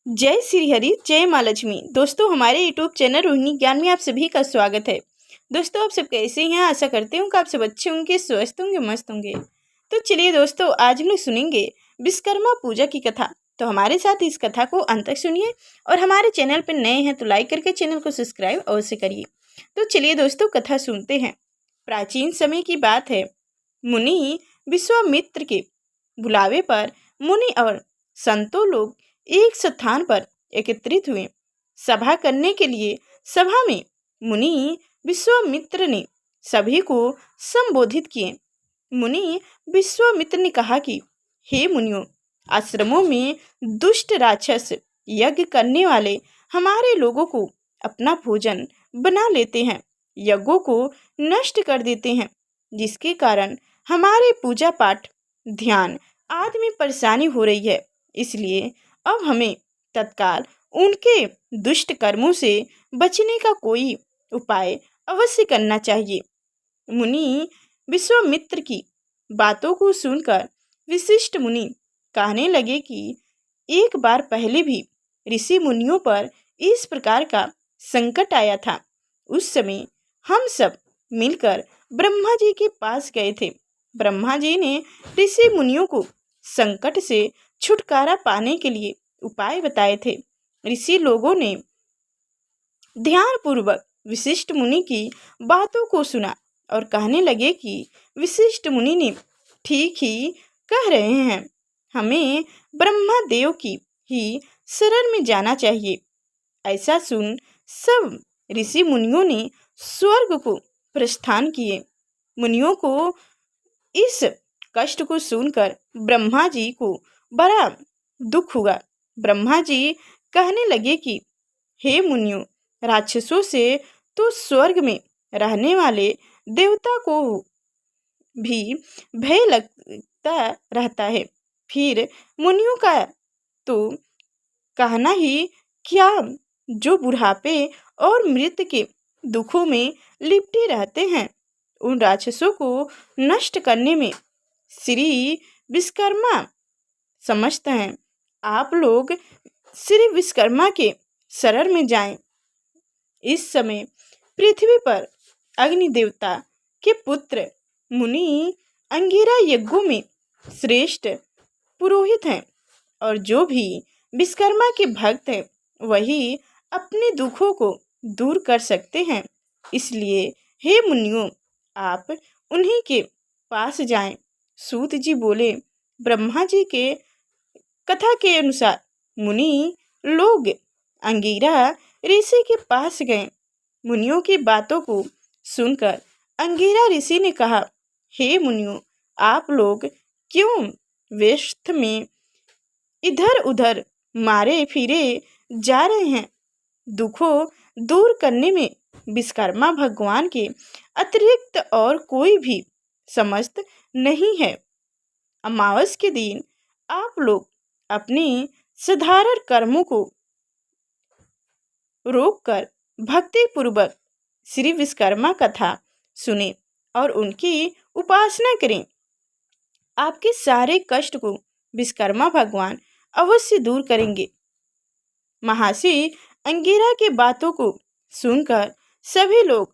जय श्री हरि, जय माँ लक्ष्मी। दोस्तों, हमारे यूट्यूब चैनल रोहिणी ज्ञान में आप सभी का स्वागत है। दोस्तों, आप सब कैसे हैं? आशा करती हूँ कि आप सब अच्छे होंगे, स्वस्थ होंगे, मस्त होंगे। तो चलिए दोस्तों, आज हम लोग सुनेंगे विश्वकर्मा पूजा की कथा। तो हमारे साथ इस कथा को अंत तक सुनिए और हमारे चैनल पर नए हैं तो लाइक करके चैनल को सब्सक्राइब अवश्य करिए। तो चलिए दोस्तों, कथा सुनते हैं। प्राचीन समय की बात है। मुनि विश्वामित्र के बुलावे पर मुनि और संतों लोग एक स्थान पर एकत्रित हुए। सभा करने के लिए सभा में मुनि विश्वामित्र ने सभी को संबोधित किए। मुनि विश्वामित्र ने कहा कि हे मुनियों, आश्रमों में दुष्ट राक्षस यज्ञ करने वाले हमारे लोगों को अपना भोजन बना लेते हैं, यज्ञों को नष्ट कर देते हैं, जिसके कारण हमारे पूजा पाठ, ध्यान आदि में परेशानी हो रही है। इसलिए अब हमें तत्काल उनके दुष्ट कर्मों से बचने का कोई उपाय अवश्य करना चाहिए। मुनि विश्वामित्र की बातों को सुनकर विशिष्ट मुनि कहने लगे कि एक बार पहले भी ऋषि मुनियों पर इस प्रकार का संकट आया था। उस समय हम सब मिलकर ब्रह्मा जी के पास गए थे। ब्रह्मा जी ने ऋषि मुनियों को संकट से छुटकारा पाने के लिए उपाय बताए थे। ऋषि लोगों ने ध्यान पूर्वक विशिष्ट मुनि की बातों को सुना और कहने लगे कि विशिष्ट मुनि ने ठीक ही कह रहे हैं, हमें ब्रह्मा देव की ही शरण में जाना चाहिए। ऐसा सुन सब ऋषि मुनियों ने स्वर्ग को प्रस्थान किए। मुनियों को इस कष्ट को सुनकर ब्रह्मा जी को बड़ा दुख हुआ। ब्रह्मा जी कहने लगे कि हे मुनियों, राक्षसों से तो स्वर्ग में रहने वाले देवता को भी भय लगता रहता है, फिर मुनियों का तो कहना ही क्या, जो बुढ़ापे और मृत्यु के दुखों में लिपटे रहते हैं। उन राक्षसों को नष्ट करने में श्री विश्वकर्मा समझते हैं। आप लोग श्री विश्वकर्मा के शरण में जाएं। इस समय पृथ्वी पर अग्नि देवता के पुत्र मुनि अंगिरा यज्ञों में श्रेष्ठ पुरोहित हैं और जो भी विश्वकर्मा के भक्त हैं वही अपने दुखों को दूर कर सकते हैं। इसलिए हे मुनियों, आप उन्हीं के पास जाएं। सूत जी बोले, ब्रह्मा जी के कथा के अनुसार मुनि लोग अंगिरा ऋषि के पास गए। मुनियों की बातों को सुनकर अंगिरा ऋषि ने कहा, हे मुनियों, आप लोग क्यों व्यस्त में इधर उधर मारे फिरे जा रहे हैं? दुखों दूर करने में विश्वकर्मा भगवान के अतिरिक्त और कोई भी समर्थ नहीं है। अमावस के दिन आप लोग अपने साधारण कर्मों को रोककर भक्ति पूर्वक श्री विश्वकर्मा कथा सुने और उनकी उपासना करें। आपके सारे कष्ट को विश्वकर्मा भगवान अवश्य दूर करेंगे। महर्षि अंगिरा की बातों को सुनकर सभी लोग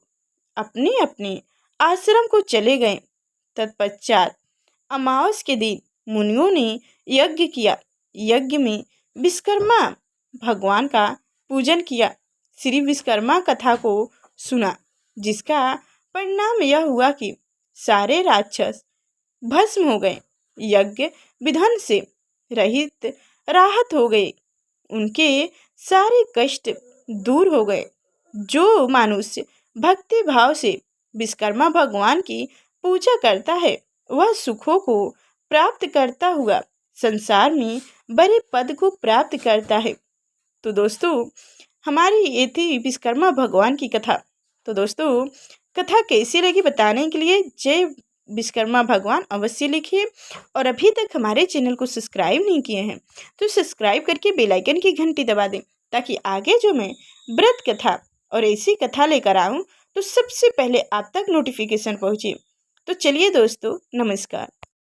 अपने अपने आश्रम को चले गए। तत्पश्चात अमावस के दिन मुनियों ने यज्ञ किया। यज्ञ में विश्वकर्मा भगवान का पूजन किया, श्री विश्वकर्मा कथा को सुना, जिसका परिणाम यह हुआ कि सारे राक्षस भस्म हो गए। यज्ञ विधान से रहित राहत हो गए। उनके सारे कष्ट दूर हो गए। जो मनुष्य भक्ति भाव से विश्वकर्मा भगवान की पूजा करता है वह सुखों को प्राप्त करता हुआ संसार में बड़े पद को प्राप्त करता है। तो दोस्तों, हमारी ये थी विश्वकर्मा भगवान की कथा। तो दोस्तों, कथा कैसी लगी बताने के लिए जय विश्वकर्मा भगवान अवश्य लिखिए और अभी तक हमारे चैनल को सब्सक्राइब नहीं किए हैं तो सब्सक्राइब करके बेल आइकन की घंटी दबा दें, ताकि आगे जो मैं व्रत कथा और ऐसी कथा लेकर आऊँ तो सबसे पहले आप तक नोटिफिकेशन पहुँचे। तो चलिए दोस्तों, नमस्कार।